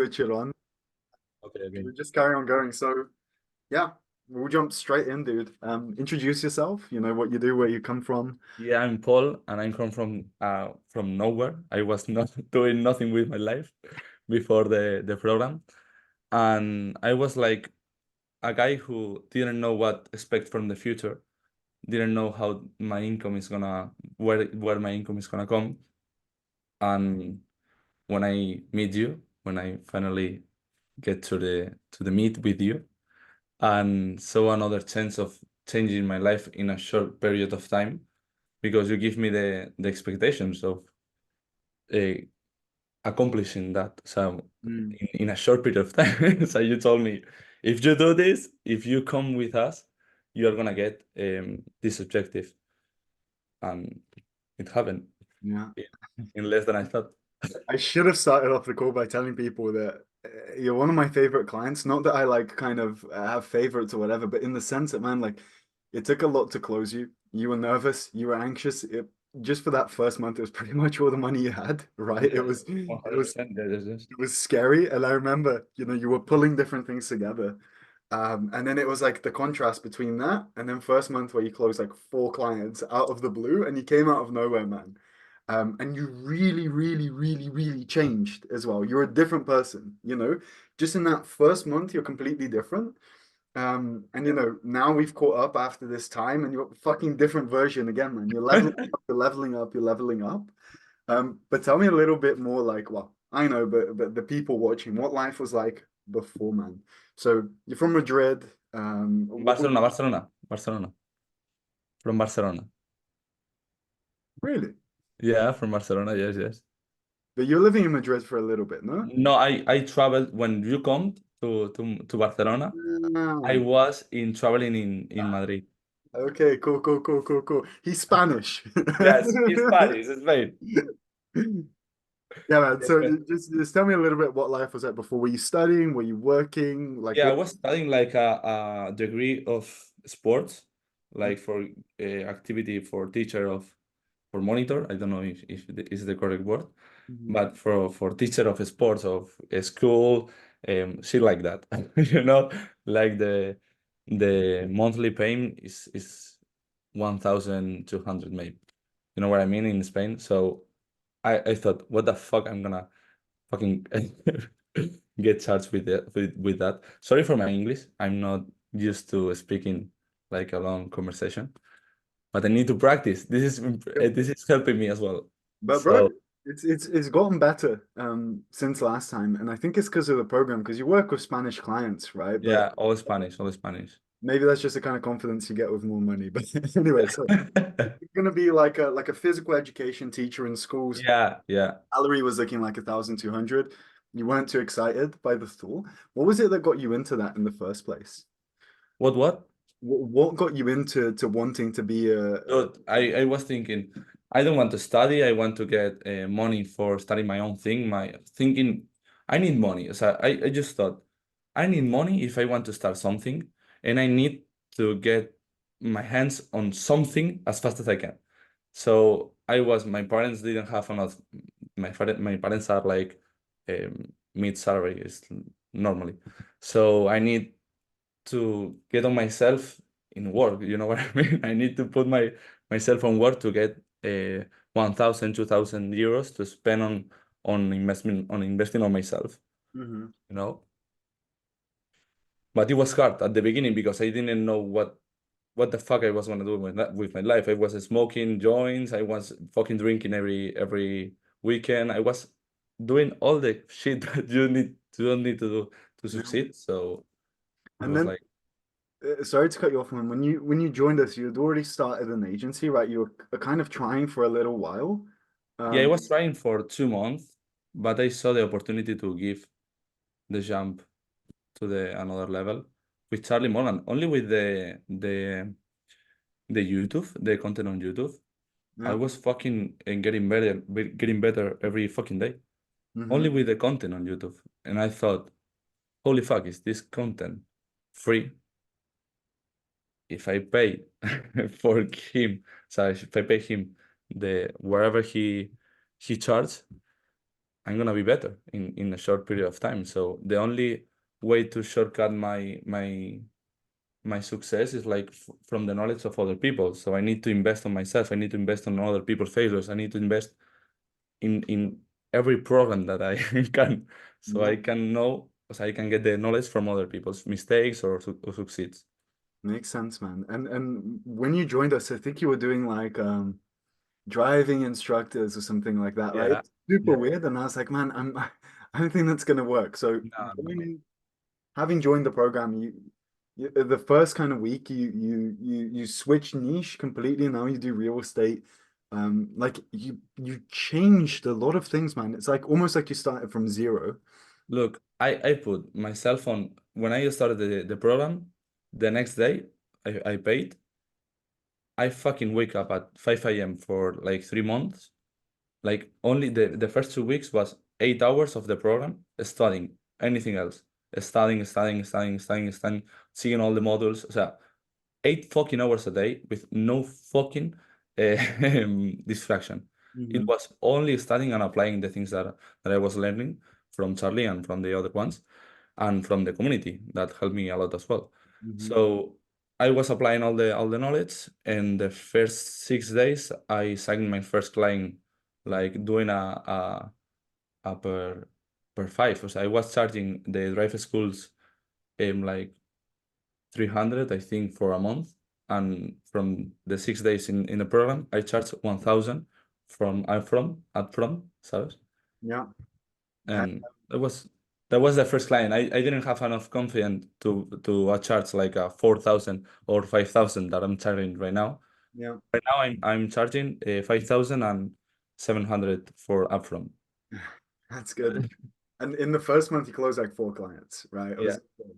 switch it on. Okay, okay. We just carry on going. So yeah, we'll jump straight in, dude. Introduce yourself. You know what you do, where you come from. Yeah, I'm Paul, and I come from nowhere. I was not doing nothing with my life before the program, and I was like a guy who didn't know what expect from the future, didn't know how my income is gonna where my income is gonna come, and when I meet you, when I finally get to the meet with you, and saw another chance of changing my life in a short period of time because you give me the expectations of uh, accomplishing that. So Mm. in a short period of time, so you told me, if you do this, if you come with us, you are gonna get this objective, and it happened Yeah. in less than I thought. I should have started off the call by telling people that you're one of my favorite clients. Not that I like kind of have favorites or whatever, but in the sense that, man, like it took a lot to close you. You were nervous, you were anxious. Just for that first month, it was pretty much all the money you had, right? Yes, 100%. Yes. It was scary. And I remember, you were pulling different things together. And then it was like the contrast between that and then first month where you closed like four clients out of the blue and you came out of nowhere, man. And you really, really, really, really changed as well. You're a different person. Just in that first month, you're completely different. And now we've caught up after this time and you're a fucking different version again, man. You're leveling up, you're leveling up, you're leveling up. But tell me a little bit more like, well, I know, but the people watching, what life was like before, man. So you're from Madrid. Barcelona, Barcelona, Barcelona. From Barcelona. Really? Yeah, from Barcelona. Yes. But you're living in Madrid for a little bit, no? No, I traveled when you come to Barcelona. I Ah, was in traveling in Madrid. okay, cool, cool, cool, cool, cool. He's Spanish. Yes, in Spanish, in Spain. Yeah, man. So Yeah, just tell me a little bit what life was like before. Were you studying? Were you working? Like yeah, I what? was studying like a degree of sports, like for activity for teacher of for monitor. I don't know if is the correct word, Mhm. but for teacher of sports of a school, shit like that. Like the monthly payment is 1,200 maybe. You know what I mean in Spain? So I thought, what the fuck I'm gonna fucking get charged with that. Sorry for my English. I'm not used to speaking like a long conversation, but I need to practice. This is helping me as well. But bro, So it's gotten better since last time, and I think it's because of the program. Because you work with Spanish clients, right? But yeah, all Spanish, all Spanish. maybe that's just the kind of confidence you get with more money. But anyway, so you're gonna be like a physical education teacher in schools. Yeah. Salary was looking like 1,200. You weren't too excited by the thought. What was it that got you into that in the first place? What? What got you into to wanting to be Dude, I was thinking, I don't want to study. I want to get money for studying my own thing. My thinking, I need money. So I just thought, I need money if I want to start something, and I need to get my hands on something as fast as I can. So my parents didn't have enough. My parents are like mid salary is normally. So I need to get on myself in work. You know what I mean? I need to put myself on work to get 1,000, 2,000 euros to spend on investing on myself. Mhm. You know, but it was hard at the beginning because I didn't know what the fuck I was gonna do with my life. I was smoking joints. I was fucking drinking every weekend. I was doing all the shit that you don't need to do to Yeah. succeed. So it And was then, like. sorry to cut you off, man. When you joined us, you had already started an agency, right? You were kind of trying for a little while. Yeah, I Um, was trying for 2 months, but I saw the opportunity to give the jump to the another level with Charlie Morgan, only with the YouTube, the content on YouTube. I yeah. was fucking and getting better every fucking day, only Hmm. with the content on YouTube. And I thought, holy fuck, is this content free? If I pay for him, so if I pay him the wherever he charged, I'm gonna be better in a short period of time. So the only way to shortcut my success is like from the knowledge of other people. So I need to invest on myself. I need to invest on other people's failures. I need to invest in every program that I can, so Yeah, I can know, so I can get the knowledge from other people's mistakes or succeeds. makes sense, man. And when you joined us, I think you were doing like driving instructors or something like that, right? Yeah, It's super yeah. weird, and I was like, man, I don't think that's gonna work. So No, no. joining, having joined the program, the first kind of week you switch niche completely. Now you do real estate. Like you changed a lot of things, man. It's like almost like you started from zero. Look, I put myself on when I started the program, the next day I paid. I fucking wake up at 5 a.m. for like 3 months. Like only the first 2 weeks was 8 hours of the program studying anything else. Studying, seeing all the modules. So 8 fucking hours a day with no fucking distraction. It Hmm. was only studying and applying the things that I was learning from Charlie and from the other ones and from the community that helped me a lot as well. Hmm. So I was applying all the knowledge, and the first 6 days I signed my first client, like doing a per five. So I was charging the drive schools like 300, I think, for a month. And from the 6 days in the program, I charged 1,000 from upfront, ¿sabes? Yeah. And that was the first client. I didn't have enough confidence to charge like a 4,000 or 5,000 that I'm charging right now. Yeah. Right now I'm charging 5,700 for upfront. That's good. And in the first month, you closed like four clients, right? It Yeah. was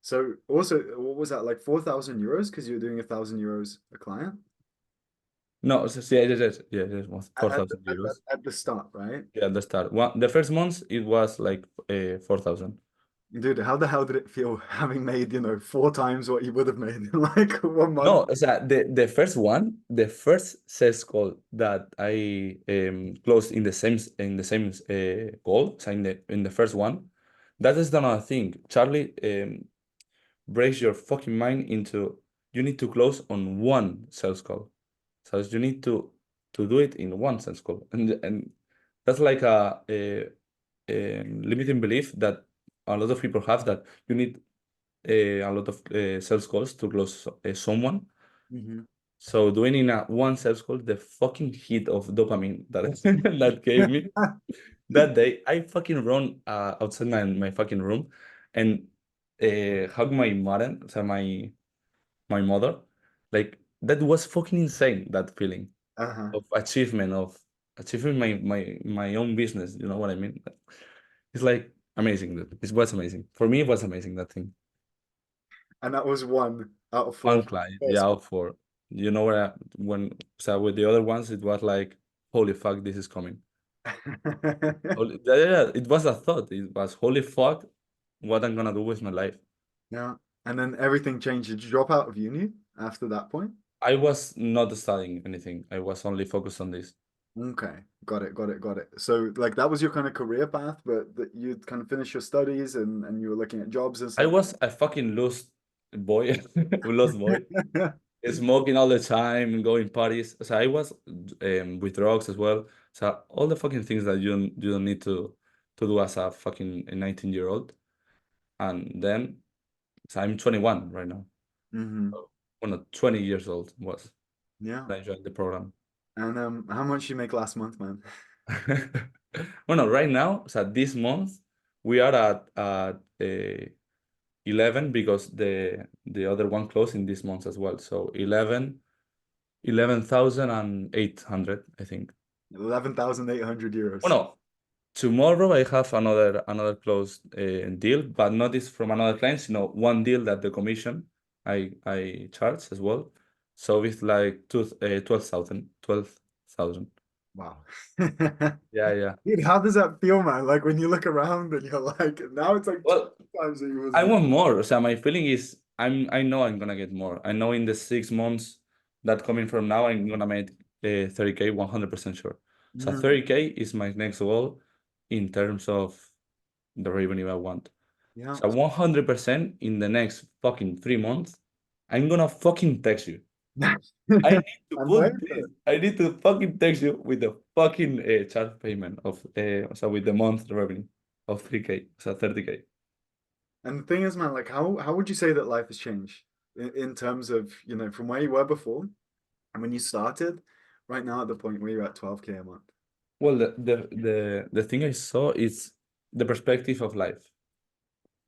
so also what was that like 4,000 euros because you were doing 1,000 euros a client No, yeah, it was at 4,000 the, euros. at the start, right? Yeah, the start. The first month it was like 4,000. Dude, how the hell did it feel having made, four times what you would have made in like 1 month? No, o sea, the first one, the first sales call that I closed in the same call, so in the first one, that is another thing. Charlie, breaks your fucking mind into you need to close on one sales call. So you need to do it in one sales call, and that's like a limiting belief that a lot of people have that you need a lot of sales calls to close someone. Hmm. So doing in a one sales call, the fucking hit of dopamine that that gave me that day, I fucking run outside my fucking room and hug my mother, so my mother. Like that was fucking insane. That feeling Uh-huh. of achievement of achieving my own business. You know what I mean? It's like amazing. Dude. It was amazing for me. It was amazing that thing. And that was one out of One four. client, yeah, First out for you know where when so with the other ones it was like holy fuck this is coming. one. Yeah, it was a thought. It was holy fuck what I'm gonna do with my life. Yeah. And then everything changed. Did you drop out of uni after that point? I was not studying anything. I was only focused on this. Okay. Got it, got it, got it. So like that was your kind of career path, but that you'd kind of finished your studies and you were looking at jobs and I stuff. was a fucking lost boy, lost boy, smoking all the time, going parties. So I was with drugs as well. So all the fucking things that you don't need to do as a fucking 19-year-old. And then so I'm 21 right now. Hmm. So, well, not 20 years old was Yeah. when I joined the program. And how much you make last month, man? Well, no, right now, so this month we are at 11 because the other one closed in this month as well. So 11,800, I think. 11,800 Oh euros. no, tomorrow I have another closed deal, but not this from another client, one deal that the commission I charge as well. So it's like 12,000, 12,000. Wow. Yeah, yeah. Dude, how does that feel, man? Like when you look around and you're like, now it's like two Well, times what you was I doing. want more. So my feeling is I know I'm gonna get more. I know in the 6 months that coming from now I'm gonna make 30K 100% sure. So Mhm. 30K is my next goal. in terms of the revenue I want. Yeah. So 100% in the next fucking 3 months, I'm gonna fucking text you. I need to I'm put waiting for this. it. I need to fucking text you with the fucking charge payment of so with the month revenue of 3K, so 30K. And the thing is, man, like how would you say that life has changed in terms of, from where you were before and when you started, right now at the point where you're at 12K a month? Well, the thing I saw is the perspective of life.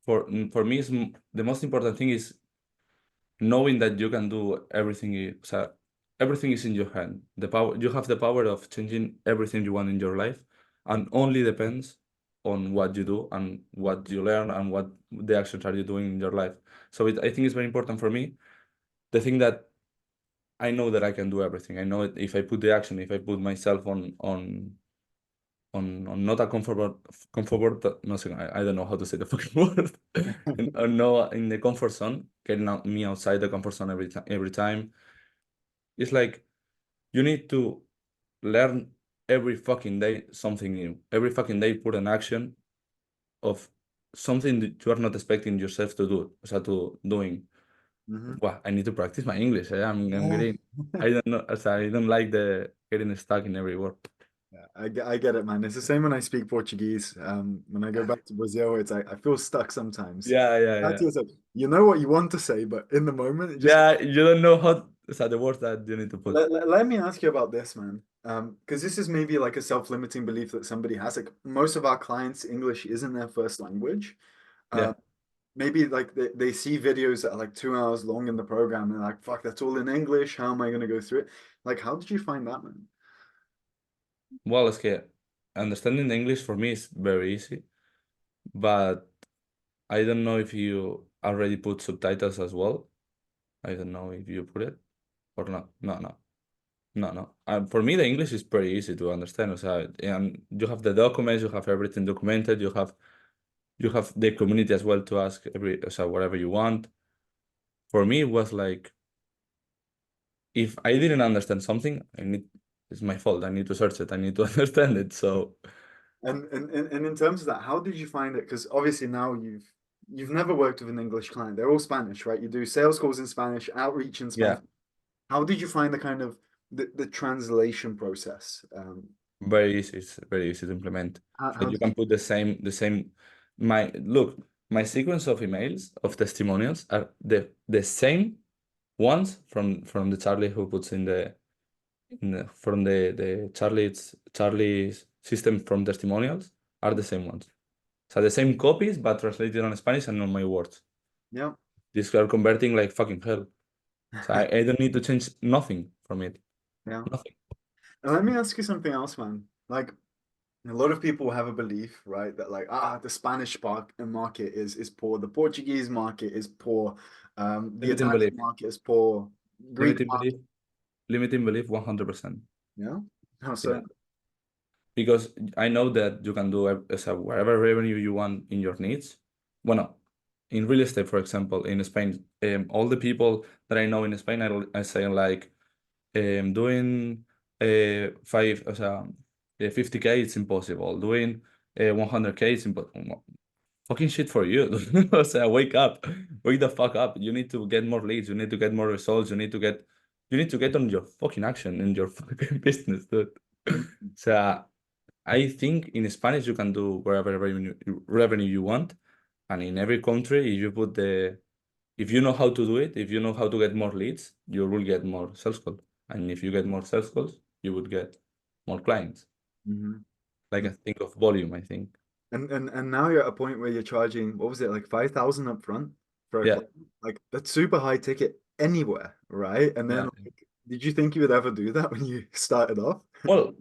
For me, the most important thing is knowing that you can do everything. So everything is in your hand. The power you have the power of changing everything you want in your life, and only depends on what you do and what you learn and what the actions are you doing in your life. So I think it's very important for me. The thing that I know that I can do everything. I know it if I put the action, if I put myself on not a comfort no second, I don't know how to say the fucking word. No, in the comfort zone, getting me outside the comfort zone every time. It's like you need to learn every fucking day something new. Every fucking day put an action of something that you are not expecting yourself to do. So to doing. Hmm. Well, I need to practice my English. I'm Yeah. getting. I don't know. So I don't like the getting stuck in every word. Yeah, I get it, man. It's the same when I speak Portuguese. When I go back to Brazil, it's like I feel stuck sometimes. Yeah, yeah, That's yeah. it's like you know what you want to say, but in the moment, it just Yeah, you don't know how. So the words that you need to put. let me ask you about this, man. Because this is maybe like a self-limiting belief that somebody has. Like most of our clients, English isn't their first language. Yeah. Maybe like they see videos that are like 2 hours long in the program, and they're like, fuck, that's all in English. How am I gonna go through it? Like, how did you find that, man? Well, es que understanding the English for me is very easy, but I don't know if you already put subtitles as well. I don't know if you put it or not. No, no, no, no. For me, the English is pretty easy to understand. So, and you have the documents, you have everything documented, you have the community as well to ask so whatever you want. For me, it was like if I didn't understand something, it's my fault. I need to search it. I need to understand it. So And in terms of that, how did you find it? Because obviously now you've never worked with an English client. They're all Spanish, right? You do sales calls in Spanish, outreach in Spanish. yeah, How did you find the kind of the translation process? very easy. It's very easy to implement. So How you did can put the same. My look, my sequence of emails of testimonials are the same ones from the Charlie who puts in the from the Charlie's system from testimonials are the same ones. So the same copies but translated on Spanish and on my words. yeah. These are converting like fucking hell. So I don't need to change nothing from it. Yeah. Nothing. And let me ask you something else, man. Like a lot of people have a belief, right, that like the Spanish market is poor, the Portuguese market is poor, the Limiting Italian belief. market is poor, Greek Limiting market, belief. Limiting belief 100%. yeah. How Yeah. so? Because I know that you can do so whatever revenue you want in your needs. Well, no. In real estate, for example, in Spain, all the people that I know in Spain, I say like doing 50K, it's impossible. Doing 100K, it's impossible. Fucking shit for you. So wake up, wake the fuck up. You need to get more leads. You need to get more results. You need to get on your fucking action in your fucking business, dude. Mhm. So I think in Spanish you can do wherever revenue you want, and in every country, if you know how to do it, if you know how to get more leads, you will get more sales calls, and if you get more sales calls, you would get more clients. Mhm. Like I think of volume, I think. And now you're at a point where you're charging, what was it, like 5,000 up front for a Yeah, client? Like that's super high ticket anywhere, right? And then yeah. like, did you think you would ever do that when you started off? Well,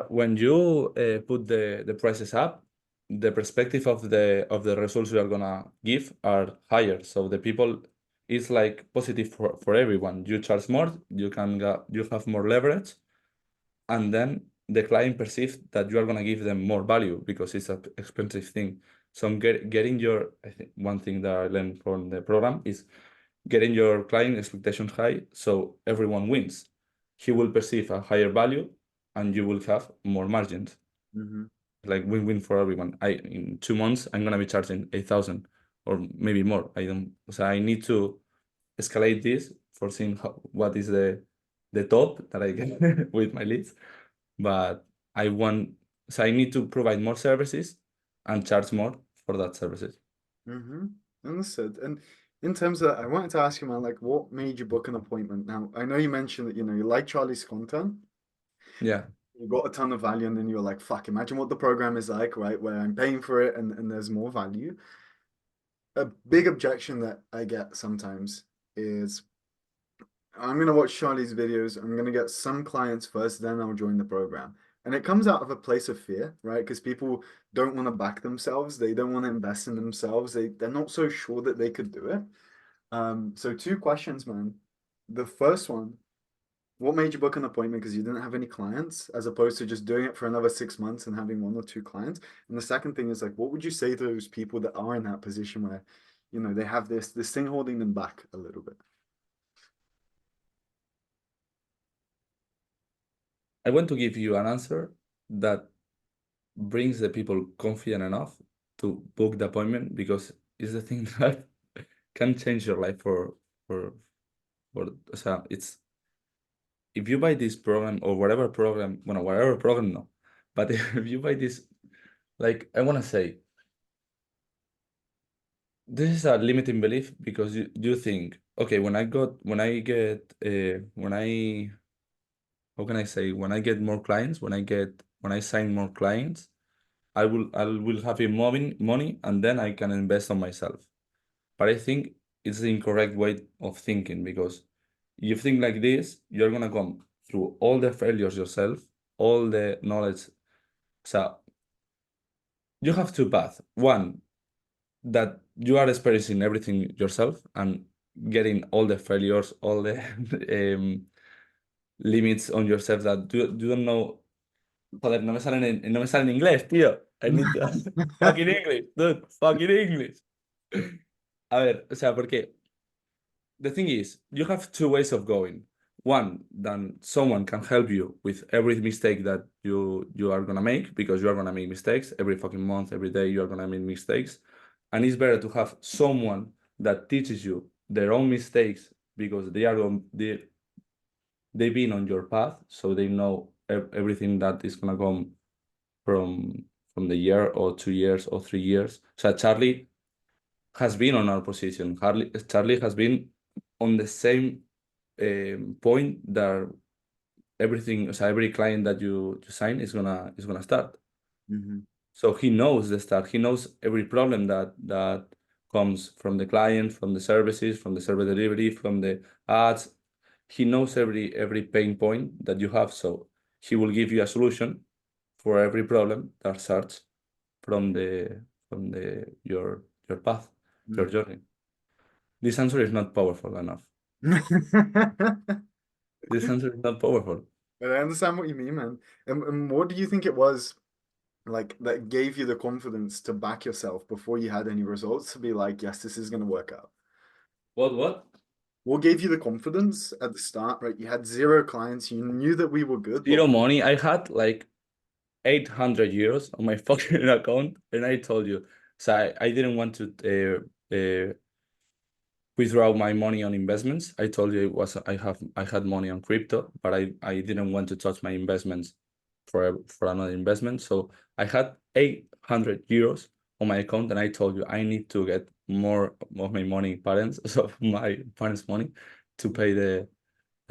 when you put the prices up, the perspective of the results you are gonna give are higher. So the people it's like positive for everyone. You charge more, you have more leverage, and then the client perceives that you are gonna give them more value because it's an expensive thing. So getting I think one thing that I learned from the program is getting your client expectations high so everyone wins. He will perceive a higher value and you will have more margins. Hmm. like win-win for everyone. In 2 months I'm gonna be charging 8,000 or maybe more. I don't. So I need to escalate this for seeing what is the top that I get with my leads. But I want, so I need to provide more services and charge more for that services. Mm-hmm. Understood. And in terms of, I wanted to ask you, man, like, what made you book an appointment? Now, I know you mentioned that, you like Charlie's content, Yeah. you got a ton of value, and then you're like, fuck, imagine what the program is like, right? Where I'm paying for it and there's more value. A big objection that I get sometimes is I'm gonna watch Charlie's videos. I'm gonna get some clients first, then I'll join the program. And it comes out of a place of fear, right? Because people don't want to back themselves. They don't want to invest in themselves. They're not so sure that they could do it. So two questions, man. The first one, what made you book an appointment because you didn't have any clients, as opposed to just doing it for another 6 months and having one or two clients? And the second thing is like, what would you say to those people that are in that position where, they have this thing holding them back a little bit? I want to give you an answer that brings the people confident enough to book the appointment because it's the thing that can change your life for so it's if you buy this program or whatever program, well, whatever program, no, but if you buy this, like I want to say, this is a limiting belief because you think, okay, when I how can I say, when I get more clients, when I sign more clients, I will have a money and then I can invest on myself. But I think it's the incorrect way of thinking because you think like this, you're gonna come through all the failures yourself, all the knowledge. So you have two paths. One, that you are experiencing everything yourself and getting all the failures, all the limits on yourself that you don't know. Joder, no me sale en inglés, tío. I need to... Fucking English, dude. Fucking English. A ver, o sea, porque the thing is, you have two ways of going. One, then someone can help you with every mistake that you are gonna make because you are gonna make mistakes every fucking month, every day you are gonna make mistakes. And it's better to have someone that teaches you their own mistakes because they've been on your path, so they know everything that is gonna come from from the year or 2 years or 3 years. So Charlie has been on our position. Charlie has been on the same point that everything, so every client that you sign is gonna start. Mhm. So he knows the start. He knows every problem that comes from the client, from the services, from the service delivery, from the ads. He knows every pain point that you have. So he will give you a solution for every problem that starts from the your path, your Mm. journey. This answer is not powerful enough. This answer is not powerful. But I understand what you mean, man. And what do you think it was like that gave you the confidence to back yourself before you had any results to be like, yes, this is going to work out? What? What gave you the confidence at the start, right? You had zero clients, you knew that we were good, but Zero money. I had like 800 euros on my fucking account, and I told you, so I didn't want to withdraw my money on investments. I told you I had money on crypto, but I didn't want to touch my investments for another investment. So I had 800 euros on my account, and I told you I need to get more of my money parents, so my parents' money to pay the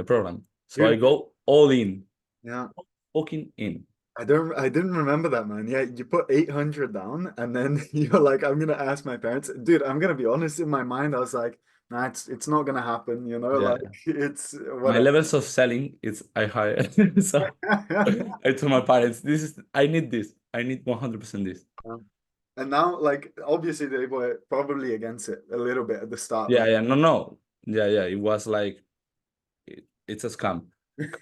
program. So I dude, go all in, yeah. fucking in. I didn't remember that, man. Yeah, you put 800 down and then you're like, I'm gonna ask my parents. Dude, I'm gonna be honest, in my mind, I was like, nah, it's not gonna happen, Yeah, like it's my whatever. levels of selling is I higher. So I told my parents, I need this. I need 100% this. And now, like, obviously they were probably against it a little bit at the start, Yeah, right? yeah, no. Yeah. It was like it's a scam.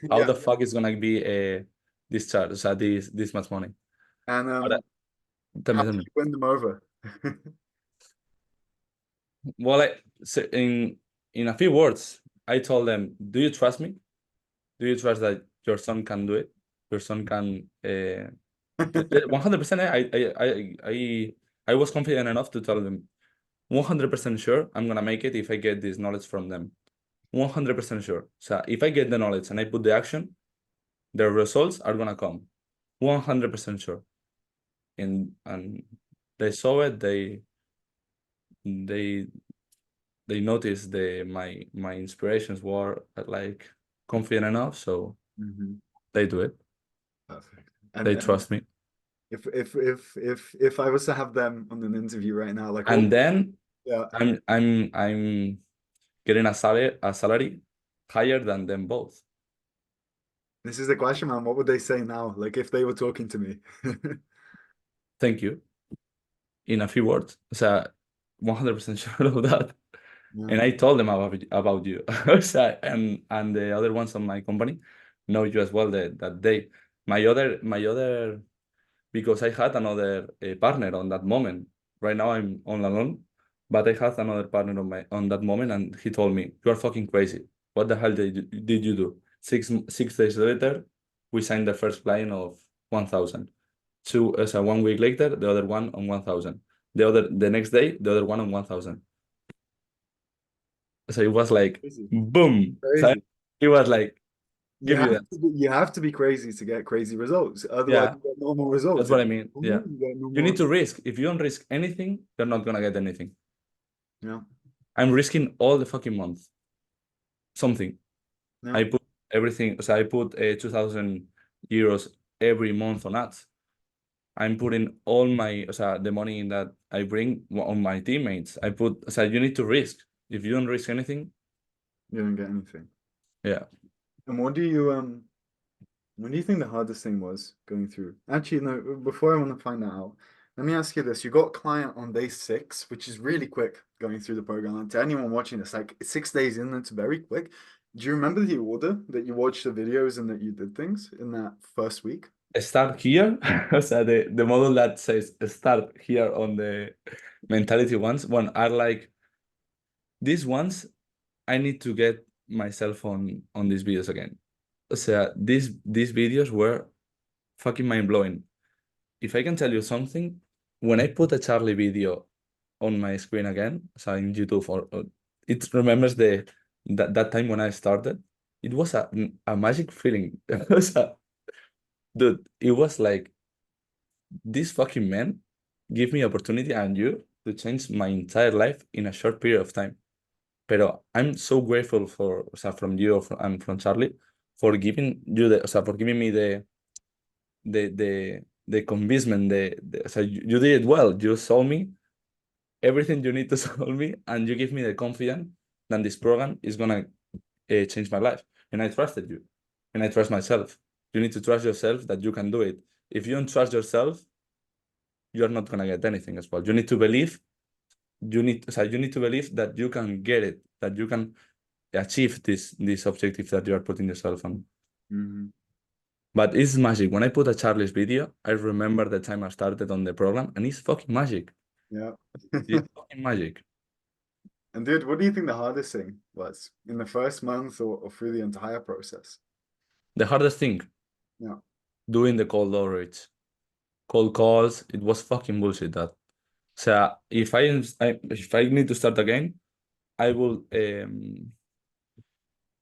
How Yeah. the fuck is gonna be a this charge, so this much money? And But, tell me, how tell did me. you win them over? Well, so in a few words, I told them, "Do you trust me? Do you trust that your son can do it? Your son can." 100%. I was confident enough to tell them 100% sure I'm gonna make it if I get this knowledge from them. 100% sure. So if I get the knowledge and I put the action, the results are gonna come. 100% sure. And they saw it. They they noticed my inspirations were like confident enough, so Hmm. they do it. Perfect. They And trust me. if I was to have them on an interview right now, like what? And then Yeah, I'm getting a salary higher than them both. this is the question, man. What would they say now? Like if they were talking to me. Thank you. In a few words. So 100% sure of that. Yeah. And I told them about you. So, and the other ones on my company know you as well that they my other because I had another partner on that moment. Right now I'm all alone, but I had another partner on that moment, and he told me, "You are fucking crazy. What the hell did you do?" Six days later, we signed the first client of 1,000. Two, so 1 week later, the other one on 1,000. The next day, the other one on 1,000. So it was like Crazy. boom. So Crazy. it was like You give you have that. to you have to be crazy to get crazy results. Otherwise, Yeah, you get normal that's results. what If I you mean. get Yeah, normal, you get you need normal. to risk. If you don't risk anything, you're not gonna get anything. Yeah. I'm risking all the fucking month. Something. Yeah. I put everything. So I put 2,000 euros every month on ads. I'm putting all my, so the money that I bring on my teammates. I put. So you need to risk. If you don't risk anything, You don't get anything. yeah. And what do you think the hardest thing was going through? Actually, no, before I want to find that out, let me ask you this. You got client on day 6, which is really quick going through the program. And to anyone watching this, like 6 days in, it's very quick. Do you remember the order that you watched the videos and that you did things in that first week? Start here. So the model that says start here on the mentality ones, one are like these ones. I need to get myself on these videos again. So these videos were fucking mind blowing. If I can tell you something, when I put a Charlie video on my screen again, so in YouTube, or it remembers that time when I started. It was a magic feeling. So, dude, it was like this fucking man give me opportunity and you to change my entire life in a short period of time. Pero I'm so grateful for, o sea, from you and from Charlie for giving you o sea, for giving me the convincement, o sea, you did it well. You sold me everything you need to sell me, and you give me the confidence that this program is gonna change my life. And I trusted you, and I trust myself. You need to trust yourself that you can do it. If you don't trust yourself, you're not gonna get anything as well. You need to believe. You need to believe that you can get it, that you can achieve this objective that you are putting yourself on. Hmm. But it's magic. When I put a Charlie's video, I remember the time I started on the program, and it's fucking magic. Yeah. It's fucking magic. And dude, what do you think the hardest thing was in the first month or through the entire process? The hardest thing, Yeah. doing the cold outreach, cold calls, it was fucking bullshit. That so if I need to start again, I will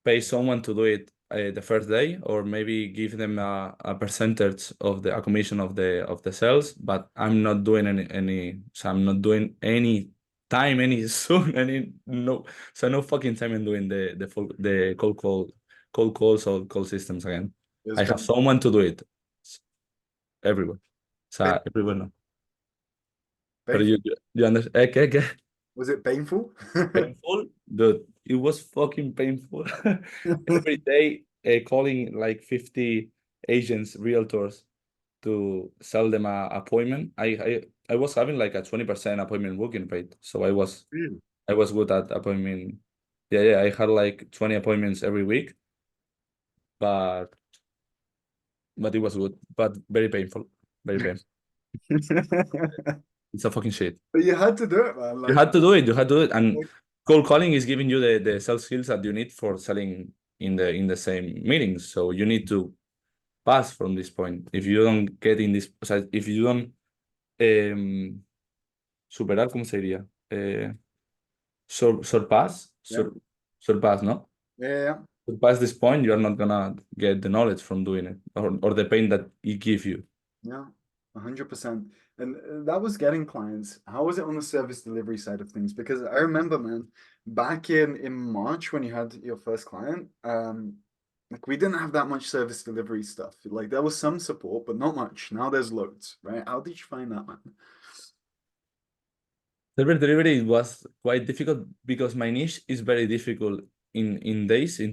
pay someone to do it the first day, or maybe give them a percentage of a commission of the sales. But I'm not doing any so I'm not doing any time any soon any no so no fucking time in doing the cold calls or call systems again. It was I have kind someone to do it everywhere. So of everywhere no. But painful. you understand? Okay. Was it painful? Painful, dude. It was fucking painful. Every day, calling like 50 agents, realtors to sell them a appointment. I was having like a 20% appointment booking rate, so Really? I was good at appointment. Yeah, yeah. I had like 20 appointments every week, but it was good, but very painful, very painful. It's a fucking shit. But you had to do it, man. You had to do it. You had to do it. And cold calling is giving you the sales skills that you need for selling in the same meetings. So you need to. pass from this point. If you don't get in this, o sea, if you don't superar, ¿cómo se diría? Surpass, Yeah. surpass, ¿no? Yeah. Surpass this point, you're not gonna get the knowledge from doing it, or the pain that it gives you. Yeah. 100%. And that was getting clients. How was it on the service delivery side of things? Because I remember, man, back in March when you had your first client, like we didn't have that much service delivery stuff. Like there was some support, but not much. Now there's loads, right? How did you find that, man? Server delivery was quite difficult because my niche is very difficult in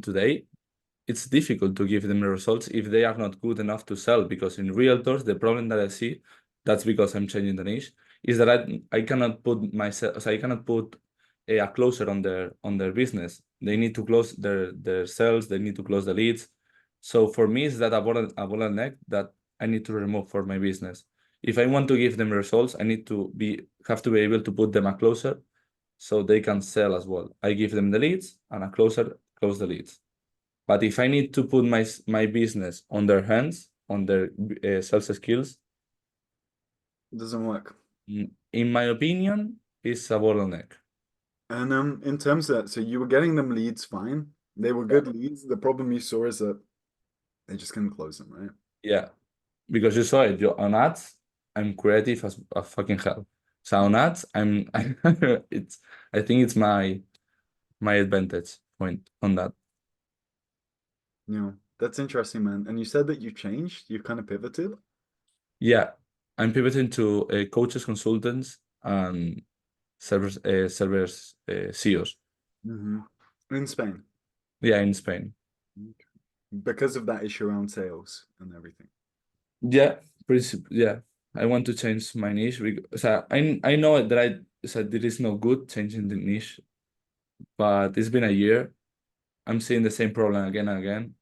today. It's difficult to give them the results if they are not good enough to sell, because in realtors, the problem that I see, that's because I'm changing the niche, is that I cannot put myself, so I cannot put a closer on their business. They need to close their sales, they need to close the leads. So for me, is that a bottleneck that I need to remove for my business. If I want to give them results, I need to have to be able to put them a closer so they can sell as well. I give them the leads and a closer close the leads. But if I need to put my business on their hands, on their sales skills, It doesn't work. in my opinion, it's a bottleneck. And in terms of that, so you were getting them leads fine. They were good leads. The problem you saw is that they just couldn't close them, right? Yeah, because you saw it. On ads, I'm creative as a fucking hell. So on ads, it's I think it's my advantage point on that. Yeah, that's interesting, man. And you said that you changed, you kind of pivoted. Yeah, I'm pivoting to coaches, consultants, and servers, CEOs. Hmm. In Spain, Yeah, in Spain. because of that issue around sales and everything. Yeah, yeah. I want to change my niche because I know that there is no good changing the niche, but it's been a year. I'm seeing the same problem again and again.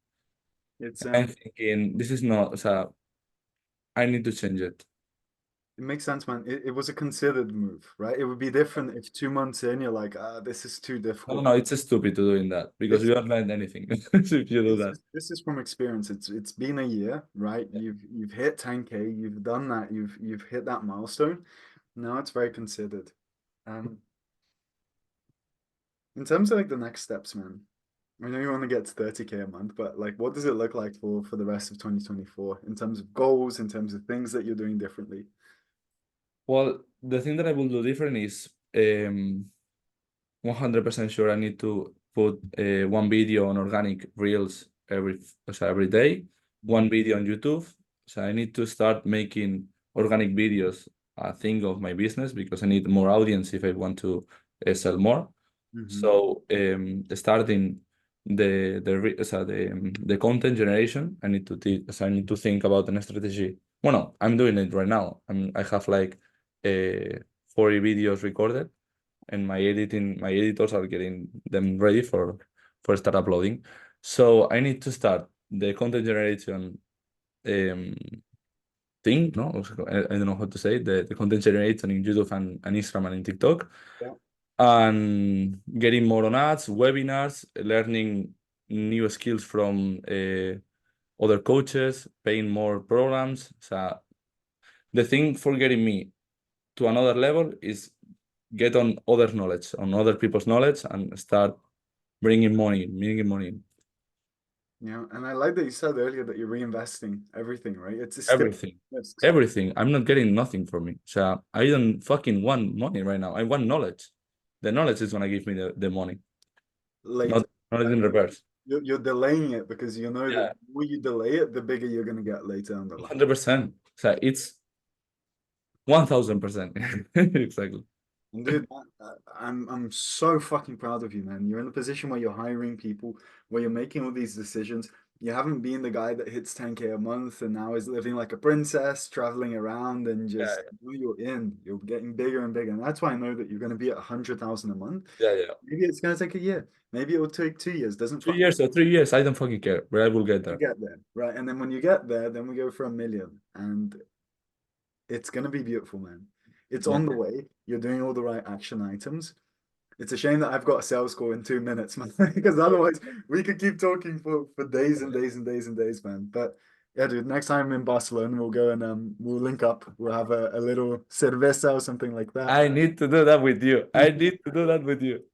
It's I'm thinking this is not, so I need to change it. it makes sense, man. It was a considered move, right? It would be different if 2 months in you're like, ah, this is too No, no, difficult. no, it's stupid to doing that because It's you don't learn anything if you do that. this is from experience. It's been a year, right? You've hit 10K, you've done that, you've hit that milestone. Now it's very considered. Um, in terms of like the next steps, man. I know you want to get to 30K a month, but like what does it look like for the rest of 2024 in terms of goals, in terms of things that you're doing differently? Well, the thing that I will do different is 100% sure I need to put one video on organic reels every day, one video on YouTube. So I need to start making organic videos a thing of my business because I need more audience if I want to sell more. Mm-hmm. So starting the content generation, I need to think about an strategy. Well, no, I'm doing it right now. I have like 40 videos recorded and my editors are getting them ready for start uploading. So I need to start the content generation um thing, no? I don't know how to say it, the content generation in YouTube and Instagram and in TikTok, Yeah. and getting more on ads, webinars, learning new skills from other coaches, paying more programs. So the thing for getting me to another level is get on other knowledge, on other people's knowledge, and start bringing money in. Yeah. And I like that you said earlier that you're reinvesting everything, right? It's a still Everything. risks Everything. I'm not getting nothing from me. So I don't fucking want money right now. I want knowledge. The knowledge is gonna give me the money, later. not Right? in reverse. You're delaying it because you know that Yeah, the more you delay it, the bigger you're gonna get later down the line. 100%. So it's 1000%. Exactly. And dude, I'm so fucking proud of you, man. You're in a position where you're hiring people, where you're making all these decisions. You haven't been the guy that hits 10K a month and now is living like a princess, traveling around and Yeah, just you're in. You're getting bigger and bigger. And that's why I know that you're gonna be at 100,000 a month. yeah, yeah. Maybe it's gonna take a year. Maybe it will take 2 years. Doesn't Two fucking years or 3 years, I don't fucking care, but I will get you there. get there, right? And then when you get there, then we go for 1 million. And it's gonna be beautiful, man. It's Yeah, on the way. You're doing all the right action items. It's a shame that I've got a sales call in 2 minutes, man, because otherwise we could keep talking for days and days and days and days, man. But Yeah, dude. Next time in Barcelona, we'll go and we'll link up. We'll have a little cerveza or something like that. I need to do that with you. I need to do that with you.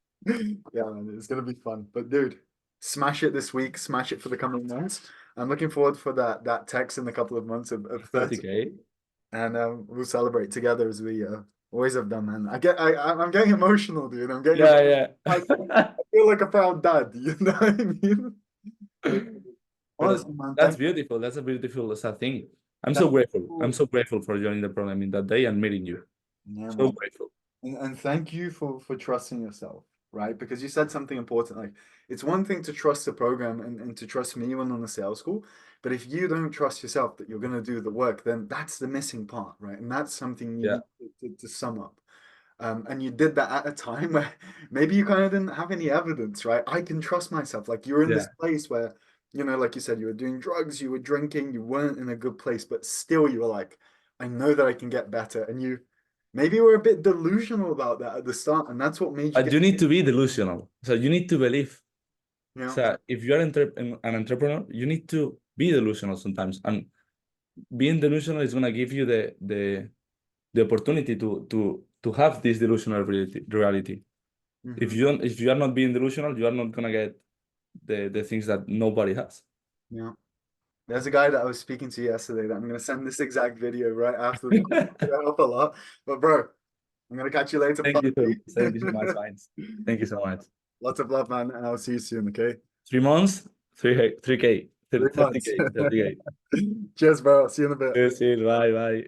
Yeah, man, it's gonna be fun. But dude, smash it this week. Smash it for the coming months. I'm looking forward for that text in a couple of months of 30, 30K. and we'll celebrate together as we always have done, man. I'm getting emotional, dude. I'm getting Yeah, I yeah. feel like a proud dad. You know what I mean? But Honestly, man, that's thank beautiful. That's a beautiful thing. I'm that's so grateful. I'm cool. so grateful for joining the program in that day and meeting you. Yeah, So man. grateful. And thank you for trusting yourself, right? Because you said something important. Like it's one thing to trust the program and to trust me when on the sales call, but if you don't trust yourself that you're gonna do the work, then that's the missing part, right? And that's something you Yeah, need to sum up. And you did that at a time where maybe you kind of didn't have any evidence, right? I can trust myself. Like you're in yeah. this place where, like you said, you were doing drugs, you were drinking, you weren't in a good place, but still you were like, I know that I can get better. And you maybe were a bit delusional about that at the start, and that's what made you But get, you need to be delusional. So you need to believe. you know, So if you're an entrepreneur, you need to be delusional sometimes. And being delusional is gonna give you the opportunity to have this delusional reality. hmm If you are not being delusional, you are not gonna get the things that nobody has. yeah. There's a guy that I was speaking to yesterday that I'm gonna send this exact video right after the call. That help a lot. But bro, I'm gonna catch you later, Thank you buddy. too. Thank you so much, Heinz. Thank you so much. Lots of love, man, and I'll see you soon, okay? 3 months, 3K, 3 months. 30K, 30K. Cheers, bro. See you in a bit. See you. Bye, bye.